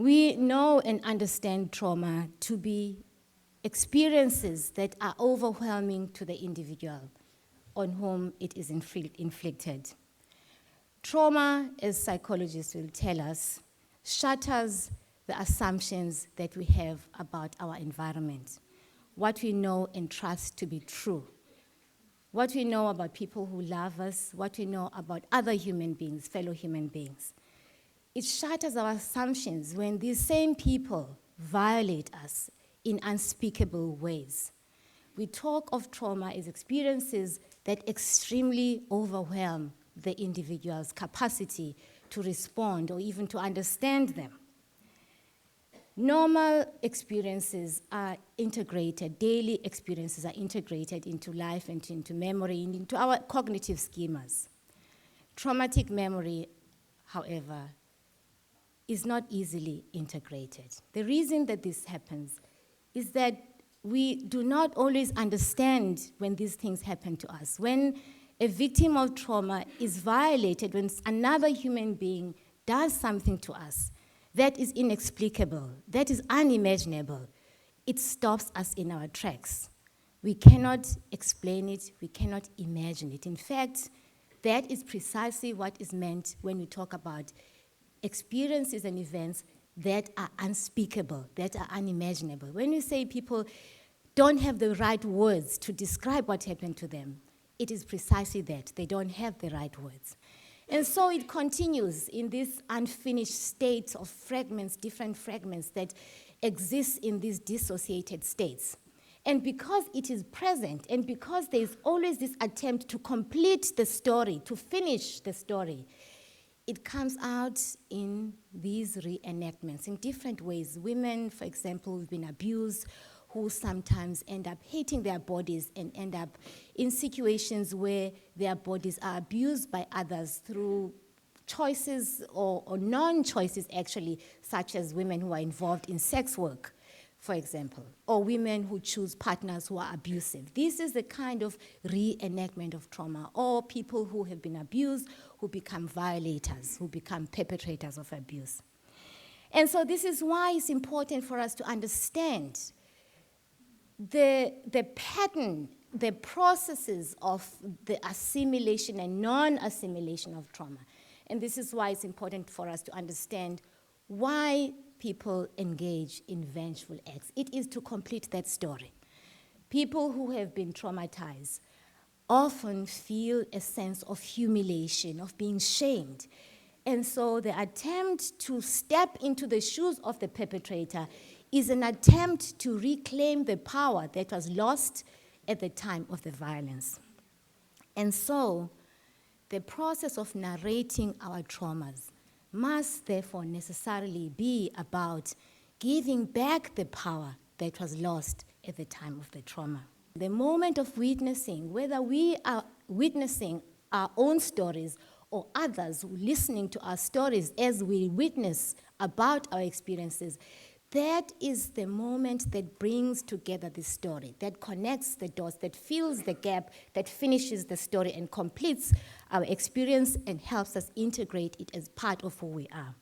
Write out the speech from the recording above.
We know and understand trauma to be experiences that are overwhelming to the individual on whom it is inflicted. Trauma, as psychologists will tell us, shatters the assumptions that we have about our environment, what we know and trust to be true, what we know about people who love us, what we know about other human beings, fellow human beings. It shatters our assumptions when these same people violate us in unspeakable ways. We talk of trauma as experiences that extremely overwhelm the individual's capacity to respond or even to understand them. Normal experiences are integrated, daily experiences are integrated into life and into memory and into our cognitive schemas. Traumatic memory, however, is not easily integrated. The reason that this happens is that we do not always understand when these things happen to us. When a victim of trauma is violated, when another human being does something to us that is inexplicable, that is unimaginable, it stops us in our tracks. We cannot explain it, we cannot imagine it. In fact, that is precisely what is meant when we talk about experiences and events that are unspeakable, that are unimaginable. When you say people don't have the right words to describe what happened to them, it is precisely that. They don't have the right words. And so it continues in this unfinished state of fragments, different fragments that exist in these dissociated states. And because it is present, and because there's always this attempt to complete the story, to finish the story, it comes out in these reenactments in different ways. Women, for example, who've been abused, who sometimes end up hating their bodies and end up in situations where their bodies are abused by others through choices or non-choices, actually, such as women who are involved in sex work, for example, or women who choose partners who are abusive. This is the kind of reenactment of trauma, or people who have been abused, who become violators, who become perpetrators of abuse. And so this is why it's important for us to understand the pattern, the processes of the assimilation and non-assimilation of trauma. And this is why it's important for us to understand why people engage in vengeful acts. It is to complete that story. People who have been traumatized often feel a sense of humiliation, of being shamed. And so the attempt to step into the shoes of the perpetrator is an attempt to reclaim the power that was lost at the time of the violence. And so the process of narrating our traumas must therefore necessarily be about giving back the power that was lost at the time of the trauma. The moment of witnessing, whether we are witnessing our own stories or others listening to our stories as we witness about our experiences, that is the moment that brings together the story, that connects the dots, that fills the gap, that finishes the story and completes our experience and helps us integrate it as part of who we are.